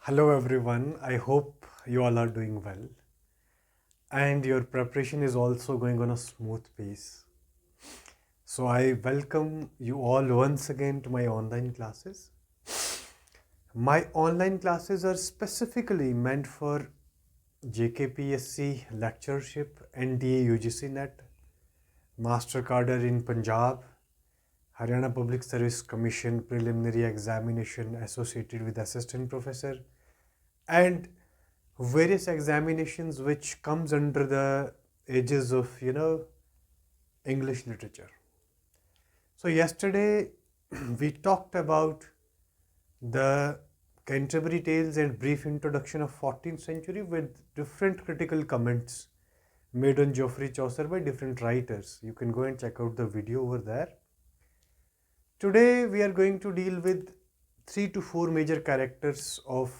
Hello everyone, I hope you all are doing well and your preparation is also going on a smooth pace. So I welcome you all once again to my online classes. My online classes are specifically meant for JKPSC lectureship, NDA UGC NET, Master Cadre in Punjab, Haryana Public Service Commission preliminary examination associated with assistant professor, and various examinations which comes under the aegis of English literature. So yesterday we talked about the Canterbury Tales and brief introduction of 14th century with different critical comments made on Geoffrey Chaucer by different writers. You can go and check out the video over there. Today we are going to deal with 3 to 4 major characters of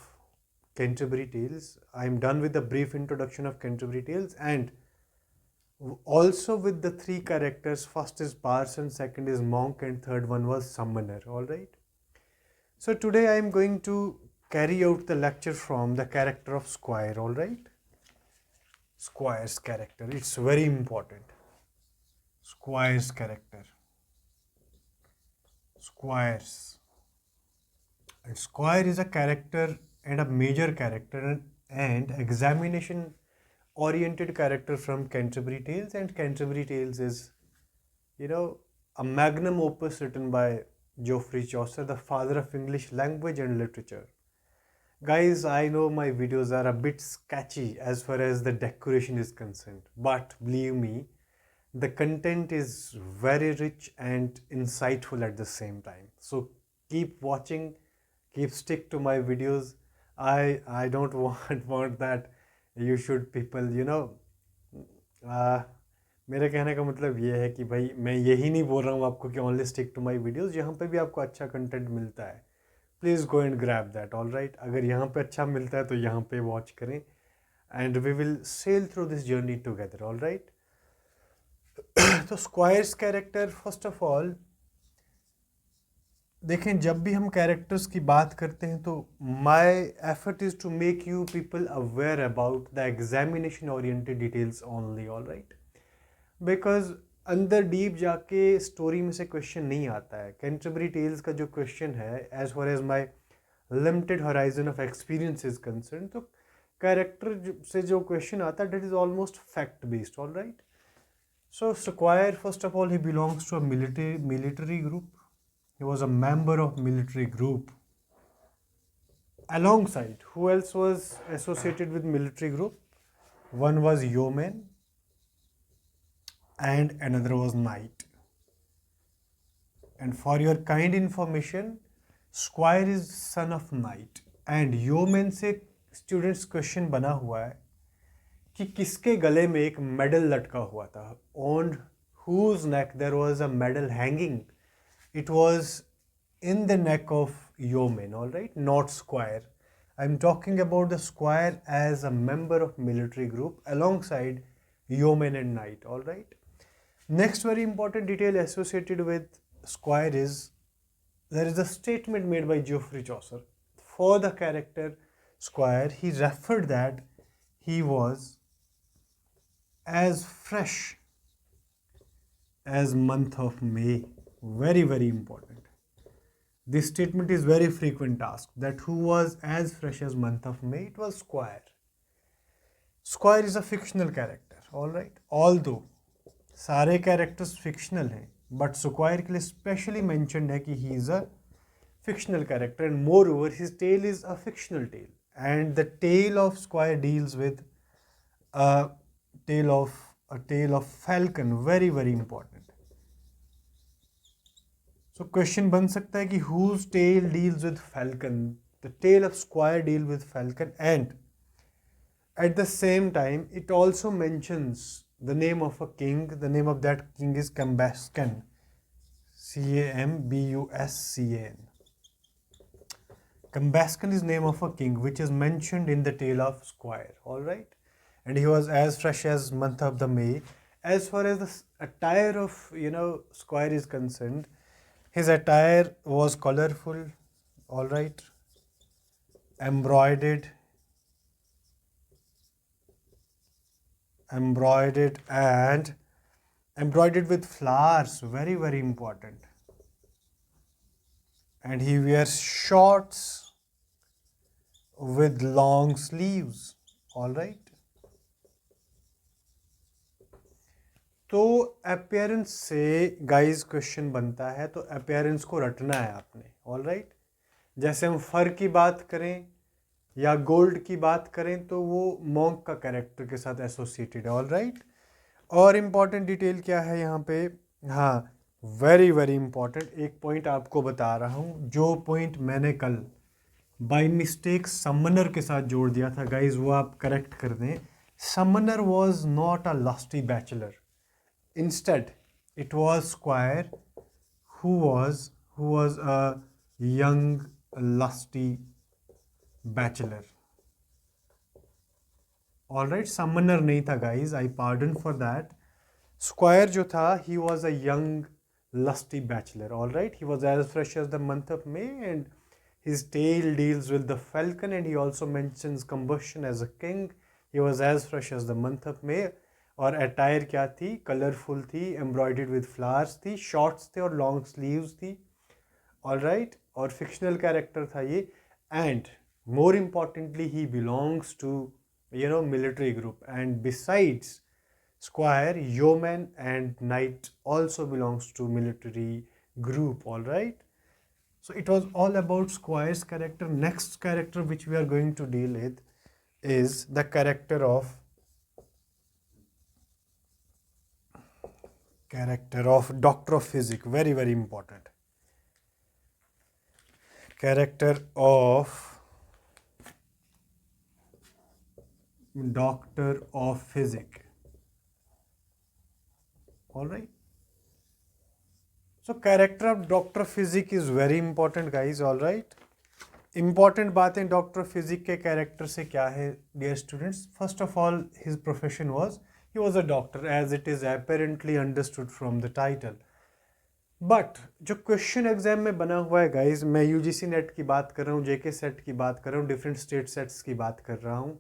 Canterbury Tales. I am done with the brief introduction of Canterbury Tales and also with the 3 characters. First is Parson, second is Monk, and third one was Summoner. Alright. So today I am going to carry out the lecture from the character of Squire. Alright. Squire's character. It's very important. Squire's character. Squires. And Squire is a character and a major character and examination oriented character from Canterbury Tales, and Canterbury Tales is a magnum opus written by Geoffrey Chaucer, the father of English language and literature. Guys, I know my videos are a bit sketchy as far as the decoration is concerned, but believe me, the content is very rich and insightful at the same time. So keep watching, keep stick to my videos. I don't want that you should people मेरे कहने का मतलब ये है कि भाई मैं यही नहीं बोल रहा हूँ आपको कि only stick to my videos. यहाँ पे भी आपको अच्छा कंटेंट मिलता है. Please go and grab that. All right, अगर यहाँ पे अच्छा मिलता है तो यहाँ पे वॉच करें and we will sail through this journey together. All right. तो squire's character, first of all देखें, जब भी हम कैरेक्टर्स की बात करते हैं तो my effort is to make you people aware about the examination oriented details only. All right. Because अंदर डीप जाके स्टोरी में से क्वेश्चन नहीं आता है. कैंटरबरी टेल्स का जो क्वेश्चन है, as far as my limited horizon of experience is concern, तो कैरेक्टर से जो क्वेश्चन आता है that is almost fact based. All right. So squire, first of all, he belongs to a military group. He was a member of military group. Alongside, who else was associated with military group? One was yeoman and another was knight. And for your kind information, Squire is son of knight. And yeoman से students question बना हुआ है कि किसके गले में एक medal लटका हुआ था. On whose neck there was a medal hanging. It was in the neck of yeoman, all right, not squire. I'm talking about the squire as a member of military group alongside yeoman and knight. All right. Next very important detail associated with squire is there is a statement made by Geoffrey Chaucer for the character squire. He referred that he was as fresh as month of May. Very, very important. This statement is very frequent asked, that who was as fresh as month of May. It was Squire. Squire is a fictional character. All right. Although सारे characters fictional हैं, but Squire के लिए specially mentioned है कि he is a fictional character, and moreover his tale is a fictional tale, and the tale of Squire deals with a tale of falcon. Very, very important. So question बन सकता है कि whose tale deals with falcon? The tale of Squire deal with falcon, and at the same time it also mentions the name of a king. The name of that king is Cambuscan. Cambuscan. Cambuscan is name of a king which is mentioned in the tale of Squire. All right. And he was as fresh as month of the May. As far as the attire of Squire is concerned, his attire was colorful. All right. embroidered and embroidered with flowers, very very important. And he wears shorts with long sleeves. All right. तो appearance से guys question बनता है, तो appearance को रटना है आपने. All right. जैसे हम फर की बात करें या गोल्ड की बात करें तो वो मॉन्क का कैरेक्टर के साथ एसोसिएटेड है. All right. और इम्पॉर्टेंट डिटेल क्या है यहाँ पे? हाँ, वेरी वेरी इंपॉर्टेंट एक पॉइंट आपको बता रहा हूँ. जो पॉइंट मैंने कल बाय मिस्टेक समनर के साथ जोड़ दिया था गाइज, वो आप करेक्ट कर दें. Sumner was not a lusty bachelor. Instead, it was Squire who was a young, lusty bachelor. All right, summoner नहीं था guys. I pardon for that. Squire जो था, he was a young, lusty bachelor. All right, he was as fresh as the month of May, and his tale deals with the falcon, and he also mentions combustion as a king. He was as fresh as the month of May. और attire क्या थी? Colourful थी, embroidered with flowers थी, shorts थे और long sleeves थी. All right. और fictional character था ये. And more importantly he belongs to military group. And besides squire, yeoman and knight also belongs to military group. All right. So it was all about Squire's character. Next character which we are going to deal with is the character of Doctor of Physics. Very very important. Character of Doctor of Physics. All right. So character of Doctor of Physics is very important guys. All right. Important बातें doctor physic के character से क्या है dear students? First of all his profession was he was a doctor as it is apparently understood from the title. But जो question exam में बना हुआ है गाइज, मैं यूजीसी नेट की बात कर रहा हूँ, जेके सेट की बात कर रहा हूँ, डिफरेंट स्टेट सेट्स की बात कर रहा हूँ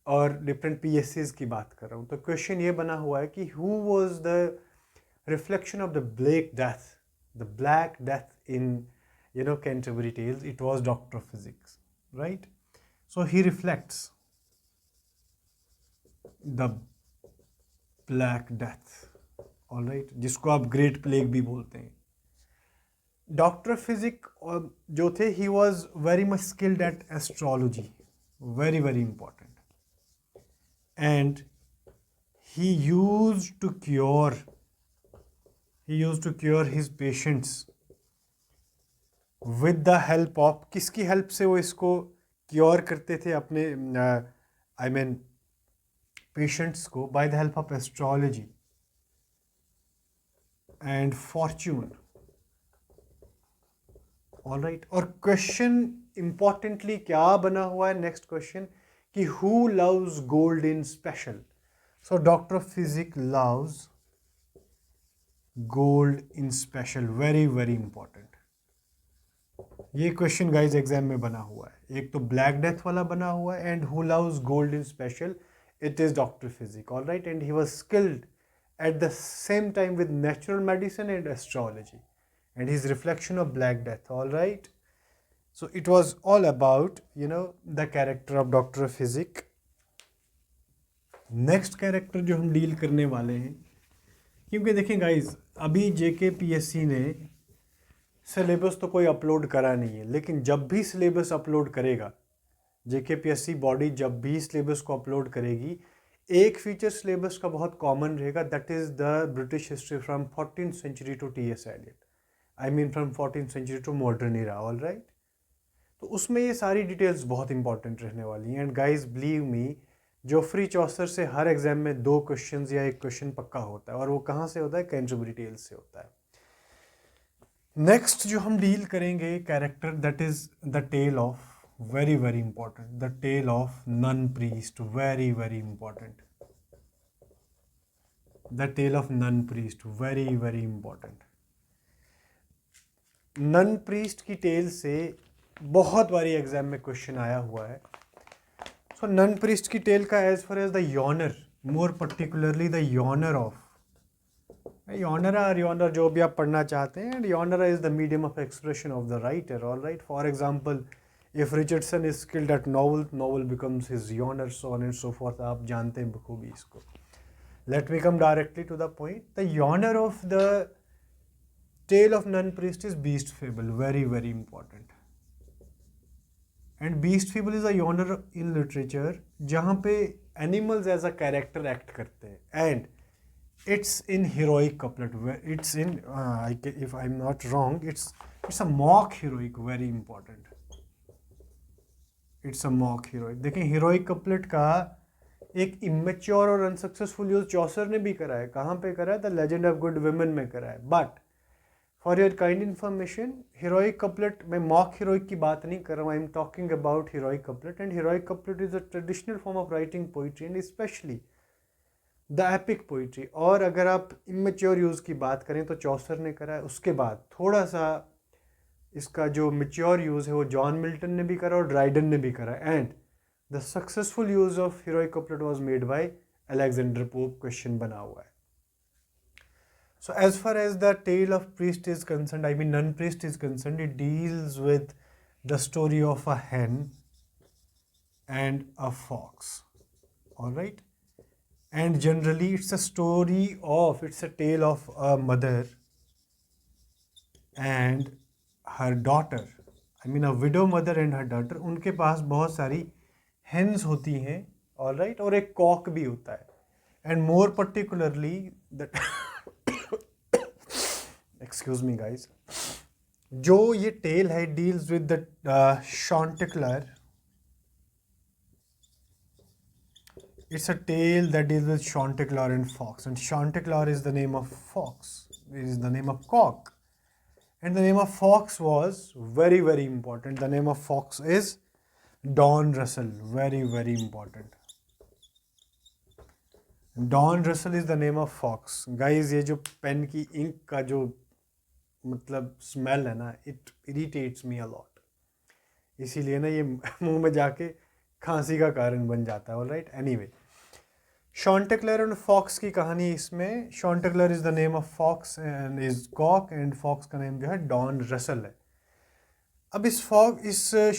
और डिफरेंट पीएससीज की बात कर रहा हूँ. तो क्वेश्चन ये बना हुआ है कि who was the reflection of the black death in Canterbury Tales? It was Doctor of Physics, right? So he reflects the Black Death, all right, जिसको आप ग्रेट प्लेग भी बोलते हैं. डॉक्टर फिजिक जो थे, he was very much skilled at astrology, very very important. And he use to cure his patients with the help of, किसकी help से वो इसको क्योर करते थे अपने आई मीन पेशेंट्स को? By the help of astrology and fortune. All right. और question importantly क्या बना हुआ है नेक्स्ट क्वेश्चन कि who loves gold in special? So doctor of physics loves gold in special. Very very important. ये question guys exam में बना हुआ है. एक तो ब्लैक डेथ वाला बना हुआ है and who loves gold in special, it is doctor physic. All right. And he was skilled at the same time with natural medicine and astrology, and his reflection of black death. All right. So it was all about the character of Doctor of Physics. Next character जो हम deal करने वाले हैं, क्योंकि देखें guys, अभी जेके PSC ने syllabus तो कोई अपलोड करा नहीं है, लेकिन जब भी सिलेबस अपलोड करेगा, जेके पीएससी बॉडी जब भी सिलेबस को अपलोड करेगी, एक फीचर सिलेबस का बहुत कॉमन रहेगा, that is the British history from 14th century to TS Eliot. I mean from 14th century to modern era. All right. तो उसमें ये सारी डिटेल्स बहुत इंपॉर्टेंट रहने वाली हैं. And guys believe me, Geoffrey Chaucer से हर एग्जाम में 2 क्वेश्चंस या 1 क्वेश्चन पक्का होता है, और वो कहाँ से होता है? कैंटरबरी टेल्स से होता है. नेक्स्ट जो हम डील करेंगे character, that is the tale of, very very important, the tale of nun priest. Very very important. The tale of nun priest, very very important. nun priest की tale से बहुत बारी एग्जाम में question आया हुआ है. So nun priest की tale का as far as the genre, more particularly the genre of genre जो भी आप पढ़ना चाहते हैं, and genre is the medium of expression of the writer. All right, for example if Richardson is skilled at novel becomes his genre, so on and so forth. आप जानते हैं बखूबी इसको. Late me come directly to the point. The genre of the tale of nun priest is beast fable, very very important. And beast fable is a genre in literature जहाँ पे animals as a character act करते हैं, and it's in heroic couplet. It's in if I'm not wrong, it's a mock heroic, very important. It's a mock heroic. देखें, heroic couplet का एक immature और unsuccessful use चौसर ने भी करा है. कहाँ पे करा है? The Legend of Good Women में करा है. But for your kind information, heroic couplet, मैं mock heroic की बात नहीं कर रहा हूँ. I'm talking about heroic couplet, and heroic couplet is a traditional form of writing poetry, and especially the epic poetry. और अगर आप इमेच्योर यूज़ की बात करें तो चौसर ने करा है. उसके बाद थोड़ा सा इसका जो मेच्योर यूज़ है वो जॉन मिल्टन ने भी करा और ड्राइडन ने भी करा. And the successful use of heroic couplet was made by Alexander Pope. Question बना हुआ है. So as far as the tale of priest is concern, I mean nun priest is concern, it deals with the story of a hen and a fox. All right. And generally it's a tale of a mother and her daughter. I mean a widow mother and her daughter. उनके पास बहुत सारी hens होती हैं, all right, और एक cock भी होता है. And more particularly that excuse me guys, जो ये tale है deals with the Chanticleer. It's a tale that deals with Chanticleer and fox, and Chanticleer is the name of fox. It is the name of cock, and the name of fox was very very important. The name of fox is Don Russell. Very very important. Don Russell is the name of fox. Guys, ये जो pen की ink का जो मतलब smell है ना, it irritates me a lot. इसीलिए ना ये मुंह में जाके खांसी का कारण बन जाता है. All right, anyway, Chanticleer and fox की कहानी इसमें. Chanticleer is the name of fox and is cock, and fox का नेम जो है डॉन रसल है. अब इस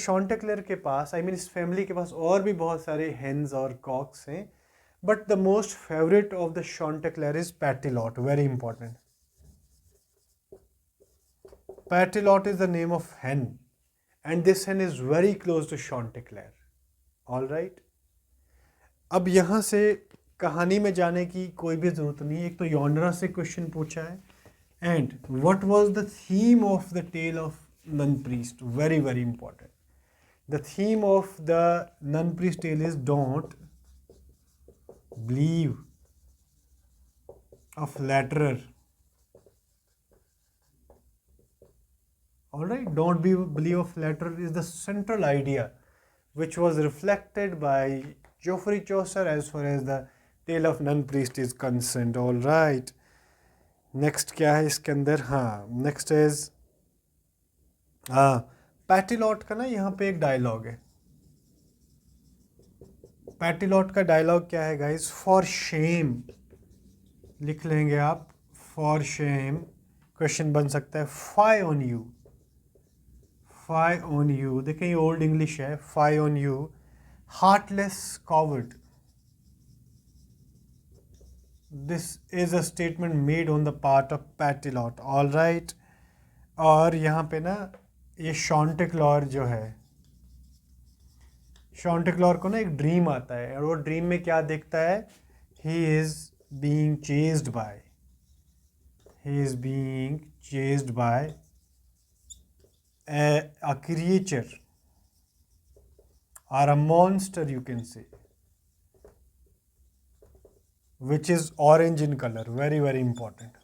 Chanticleer के पास, आई मीन इस फैमिली के पास और भी बहुत सारे हेन्स और कॉक्स हैं, but the most favourite of the Chanticleer is Patilot. Very important. Patilot is the name of hen, and this hen is very close to Chanticleer. All right. अब यहाँ से कहानी में जाने की कोई भी ज़रूरत नहीं है. एक तो यॉनरा से क्वेश्चन पूछा है, and what was the theme of the tale of nun priest. Very very important. The theme of the nun priest tale is don't believe a flatterer. All right, don't believe a flatterer is the central idea which was reflected by Geoffrey Chaucer as far as the tale of nun priest is concerned. All right, next क्या है इसके अंदर? हाँ, next is पैटिलॉट का ना यहाँ पे एक डायलॉग है. पैटिलॉट का डायलॉग क्या है गाइस? फॉर शेम लिख लेंगे आप. फॉर शेम क्वेश्चन बन सकता है. Fie on you. Fie on you, देखें ये ओल्ड इंग्लिश है. Fie on you, heartless coward. This is a statement made on the part of Pertelote. All right. और यहाँ पे ना ये Chanticleer जो है, Chanticleer को ना एक ड्रीम आता है, और वो ड्रीम में क्या देखता है? He is being chased by a creature or a monster, you can say, which is orange in color. Very very important.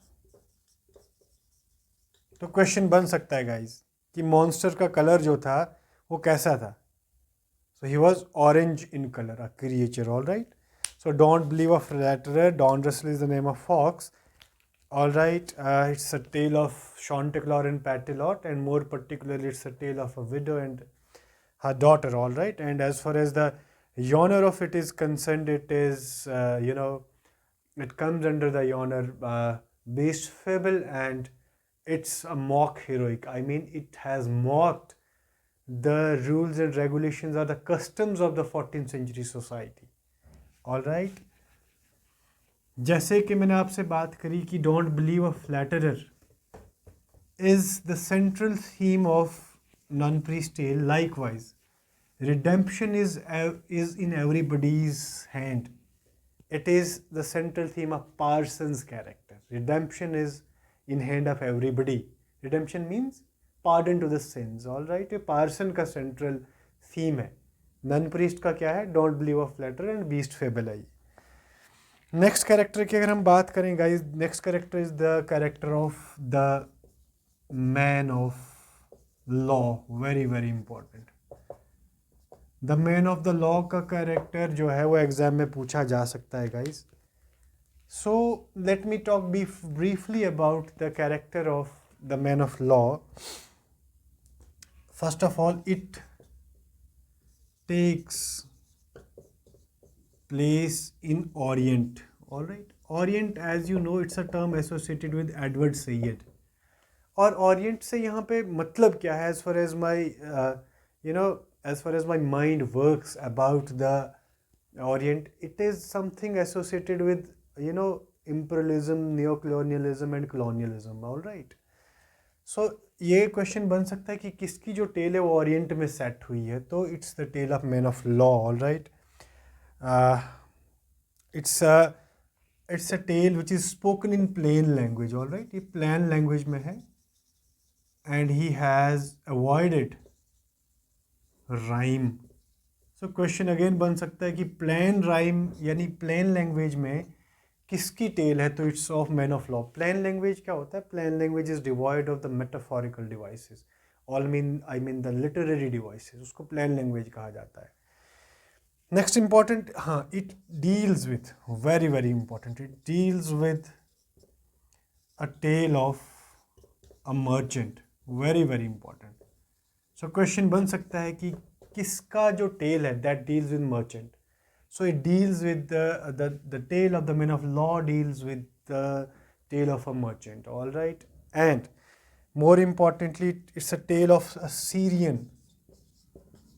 तो क्वेश्चन बन सकता है गाइस कि मॉन्स्टर का कलर जो था वो कैसा था. So he was orange in colour, a creature. All right. So don't believe a flatterer. Don Russell is the name of fox. All right, it's a tale of Chanticleer and Patilot, and more particularly, it's a tale of a widow and her daughter. All right, and as far as the genre of it is concerned, it is it comes under the genre beast fable, and it's a mock heroic. I mean, it has mocked the rules and regulations or the customs of the 14th century society. All right. जैसे कि मैंने आपसे बात करी कि don't believe a flatterer is the central theme of Nunpriest's Tale. Likewise, redemption is in everybody's hand. It is the central theme of Parsons' character. Redemption is in hand of everybody. Redemption means pardon to the sins. All right, ये person का central theme है. Nun priest का क्या है? Don't believe a flatterer and beast fable है. Next character की अगर हम बात करें guys, next character is the character of the man of law. Very very important. The man of the law का कैरेक्टर जो है वो एग्जाम में पूछा जा सकता है guys. So let me talk briefly about the character of the man of law. First of all, it takes place in Orient. All right, Orient, as you know, it's a term associated with Edward Said. और Orient से यहाँ पे मतलब क्या है? As far as my as far as my mind works about the Orient, it is something associated with imperialism, neocolonialism and colonialism. All right. So ये question बन सकता है कि किसकी जो टेल है वो ओरिएंट में सेट हुई है. तो it's the tale of man of law. All right. It's a tale which is spoken in plain language. All right, ये plain language में है, and he has avoided rhyme. So question again बन सकता है कि plain rhyme यानी plain language में किसकी टेल है? तो it's of man of law. Plain language क्या होता है? Plain language is devoid of the metaphorical devices. I mean the literary devices. उसको plain language कहा जाता है. नेक्स्ट इम्पॉर्टेंट, हाँ, it deals with, very very important, it deals with a tale of a merchant. Very very important. So question बन सकता है कि किसका जो टेल है that deals with merchant. So it deals with the tale of the man of law deals with the tale of a merchant. All right. And more importantly, it's a tale of a Syrian.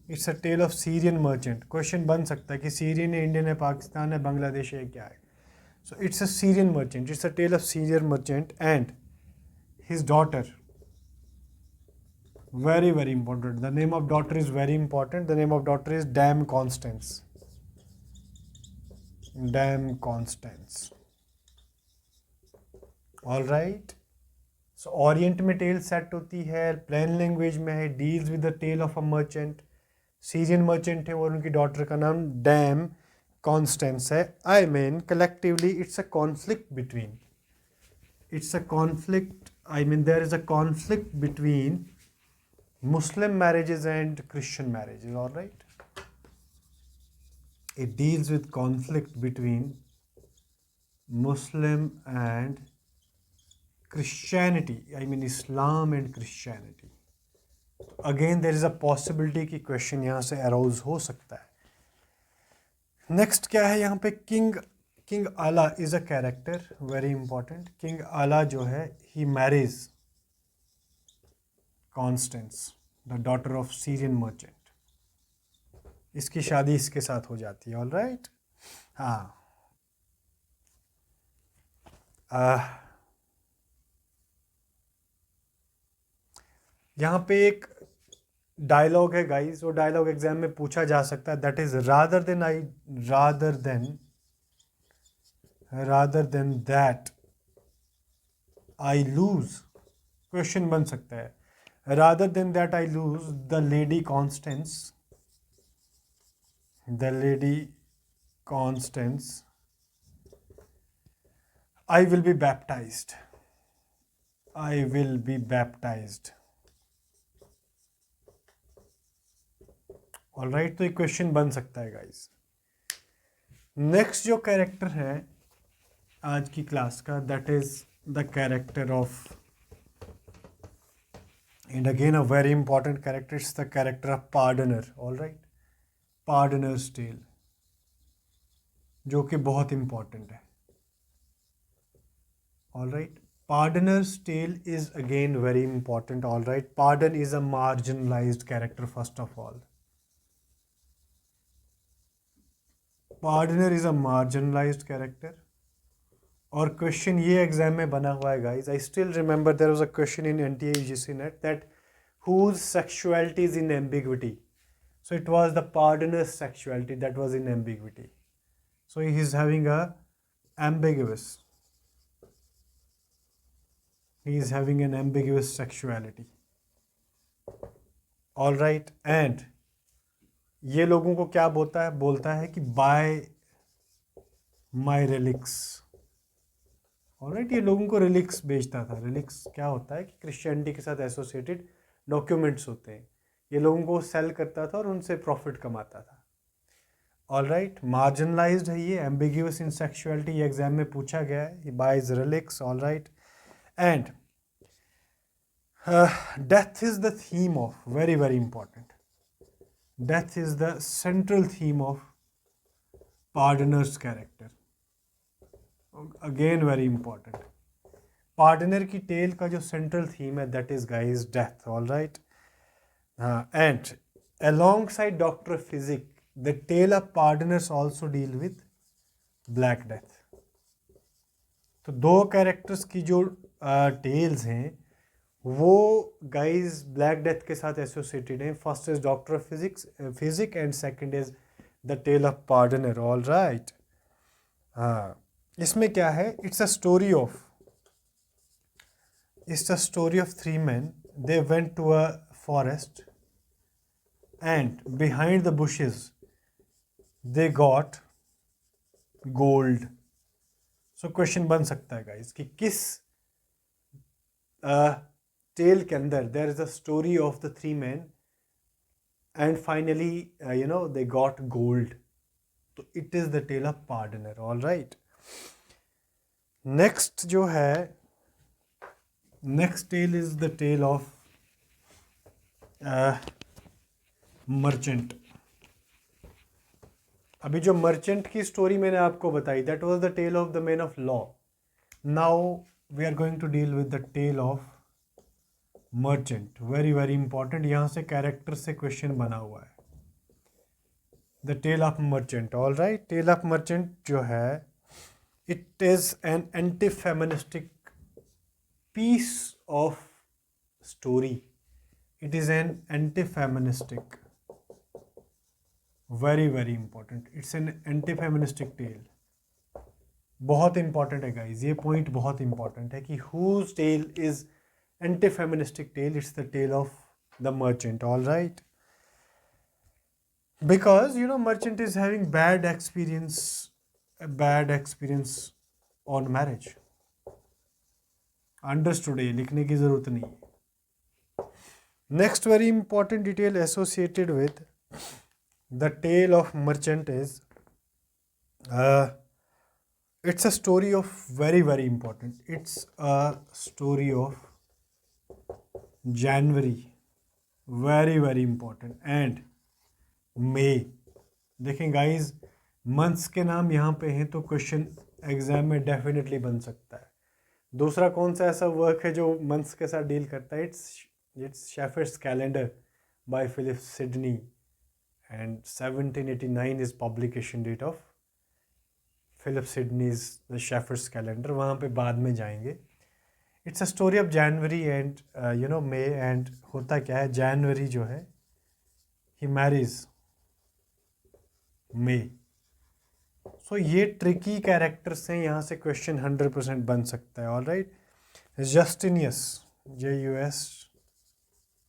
It's a tale of Syrian merchant. Question बन सकता है कि Syrian है, Indian है, पाकिस्तान है, बांग्लादेश है, क्या है? So it's a Syrian merchant. It's a tale of Syrian merchant and his daughter. Very very important. The name of daughter is very important. The name of daughter is Dame Constance. Dame Constance. All right. So Orient में tale set होती है, plain language में है, deals with the tale of a merchant. Syrian merchant है और उनकी daughter का नाम डैम कॉन्स्टेंस है. I mean collectively it's a conflict between, it's a conflict, I mean there is a conflict between Muslim marriages and Christian marriages. All right. It deals with conflict between Muslim and Christianity. I mean Islam and Christianity. Again, there is a possibility कि question यहाँ से arouse हो सकता है. Next क्या है यहाँ पे? King Alla is a character. Very important. King Alla जो है, he marriage Constance, the daughter of Syrian merchant. इसकी शादी इसके साथ हो जाती है. All right. हाँ, यहाँ पे एक डायलॉग है गाइस. वो डायलॉग एग्जाम में पूछा जा सकता है. That is rather than that I lose. Question बन सकता है, rather than that I lose the lady Constance, I will be baptized. All right. तो एक क्वेश्चन बन सकता है गाइस. नेक्स्ट जो कैरेक्टर है आज की क्लास का, that is the character of, and again a very important character, it's the character of Pardoner. All right, Pardoner's Tale, जो कि बहुत important है. All right, Pardoner's Tale is again very important. All right, Pardon is a marginalized character. First of all, Pardoner is a marginalized character. और question ये exam में बना हुआ है guys. I still remember there was a question in NTA UGC NET that whose sexuality is in ambiguity. So it was the pardoner's sexuality that was in ambiguity. So he is having a ambiguous. He is having an ambiguous sexuality. All right, and ये लोगों को क्या बोलता है कि buy my relics. Alright, ये लोगों को रिलिक्स बेचता था. रिलिक्स क्या होता है कि क्रिश्चियनिटी के साथ एसोसिएटेड डॉक्यूमेंट्स होते हैं. ये लोगों को सेल करता था और उनसे प्रॉफिट कमाता था. ऑलराइट, मार्जिनलाइज्ड है ये, एम्बिग्यूअस इन सेक्सुअलिटी, ये एग्जाम में पूछा गया है. He buys relics. All right, and death is the theme of, very very important, death is the central theme of pardoner's character. Again very important, pardoner की tale का जो सेंट्रल थीम है that is guys death. All right, and alongside doctor physic the tale of pardoner's also deal with black death. तो दो characters की जो tales हैं वो गाइज ब्लैक डेथ के साथ एसोसिएटेड हैं. First is doctor physic and second is the tale of pardoner. All right, हाँ, इसमें क्या है, it's a story of three man. They went to a forest and behind the bushes they got gold. So question बन सकता है guys कि किस tale के अंदर there is a story of the three man and finally they got gold. तो it is the tale of पार्डनर. All right, next जो है, next tale is the tale of merchant. अभी जो मर्चेंट की स्टोरी मैंने आपको बताई that was the tale of the man of law. Now we are going to deal with the tale of merchant. Very very important, यहाँ से character से question बना हुआ है. The tale of merchant. All right, tale of merchant जो है, it is an anti-feministic piece of story. It is an anti-feministic, very very important, it's an anti-feministic tale. बहुत important है guys, ये point बहुत important है कि whose tale is anti-feministic tale. It's the tale of the merchant. all right, because merchant is having bad experience on marriage. Understood है, लिखने की ज़रूरत नहीं. Next very important detail associated with the tale of merchant is it's a story of, very very important, it's a story of January. Very very important, and May. देखें guys, months के नाम यहाँ पे हैं तो क्वेश्चन एग्जाम में definitely बन सकता है. दूसरा कौन सा ऐसा वर्क है जो मंथ्स के साथ डील करता है? It's Shepherd's Calendar by Philip Sidney, and 1789 is publication date of Philip Sidney's the Shepherd's Calendar. वहाँ पे बाद में जाएंगे. It's a story of January and May. And होता क्या है, जनवरी जो है ही मैरीज मे. सो ये ट्रिकी कैरेक्टर्स हैं, यहाँ से क्वेश्चन 100% बन सकता है. All right, Justinius,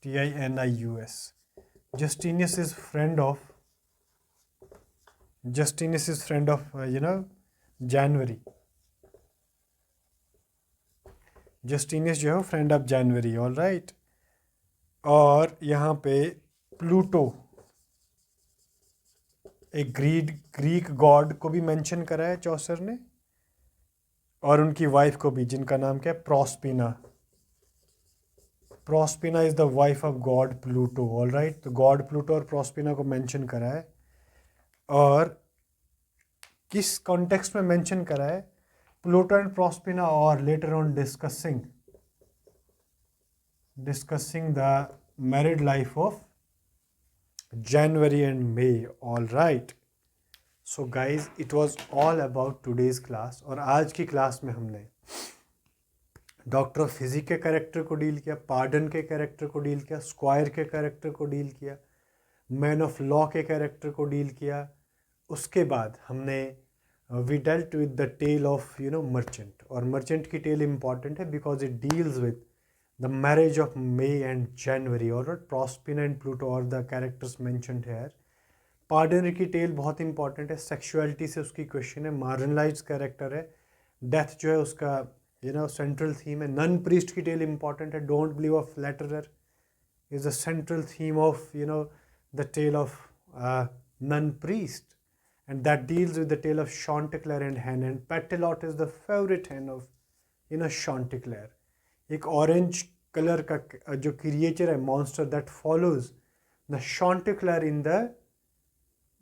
JUSTINIUS. Justinius is friend of January. Justinius जो है friend of January. All right, और यहाँ पे प्लूटो, एक ग्रीक गॉड को भी मेंशन करा है चौसर ने. और उनकी वाइफ को भी, जिनका नाम क्या है, Proserpina. Proserpina is the wife of god Pluto. All right, तो गॉड प्लूटो और प्रॉस्पिना को मेंशन करा है। और किस कॉन्टेक्स्ट में मेंशन करा है? प्लूटो एंड प्रॉस्पिना और later on discussing the married life of January and May. All right. So guys, it was all about today's class. और आज की क्लास में हमने डॉक्टर ऑफ फिजिक के कैरेक्टर को डील किया, पार्डन के कैरेक्टर को डील किया, स्क्वायर के कैरेक्टर को डील किया, मैन ऑफ लॉ के कैरेक्टर को डील किया। उसके बाद हमने we dealt with the tale of merchant. और मर्चेंट की टेल इंपॉर्टेंट है because it deals with the marriage of May and January, or Prospina and Pluto or the characters mentioned here. पार्डनर की tell बहुत important है, sexuality से उसकी question है, marginalised character है, डेथ जो है उसका सेंट्रल थीम है। नन प्रीस्ट की टेल इंपॉर्टेंट है, don't believe a flatterer is the central theme of the tale of nun priest, and that deals with the tale of Chanticleer and hen, and Petalot is the favorite hen of Chanticleer. एक orange colour का जो creature है, monster that follows the Chanticleer in the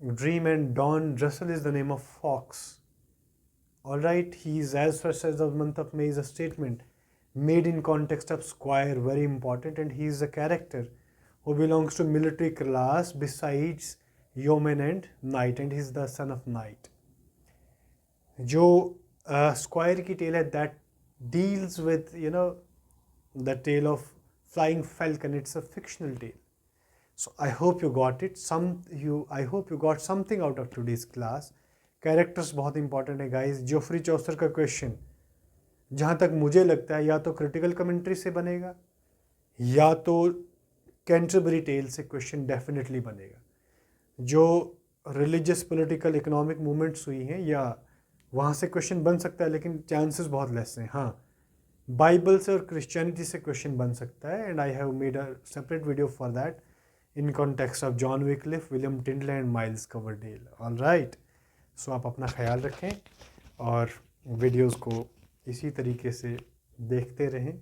dream, and Don Russell is the name of fox. All right, he is as first as the month of May is a statement made in context of Squire, very important, and he is a character who belongs to military class besides yeoman and knight, and he is the son of knight. जो Squire की tell है that deals with the tale of flying falcon. It's a fictional tale. So I hope you got it. I hope you got something out of today's class. Characters बहुत important है guys. Geoffrey चौसर का question जहाँ तक मुझे लगता है या तो क्रिटिकल कमेंट्री से बनेगा या तो कैंटरबरी टेल से क्वेश्चन डेफिनेटली बनेगा। जो रिलीजियस पॉलिटिकल इकोनॉमिक मूवमेंट्स हुई हैं या वहाँ से क्वेश्चन बन सकता है, लेकिन चांसेस बहुत लेस हैं। हाँ, बाइबल से और क्रिश्चियनिटी से क्वेश्चन बन सकता है, and I have made a separate video for that in context of John Wycliffe, William Tyndale and Miles Coverdale. All right, so आप अपना ख्याल रखें और वीडियोस को इसी तरीके से देखते रहें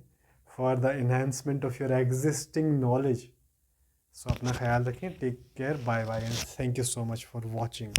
for the enhancement of your existing knowledge. So अपना ख्याल रखें, take care, bye bye, and thank you so much for watching.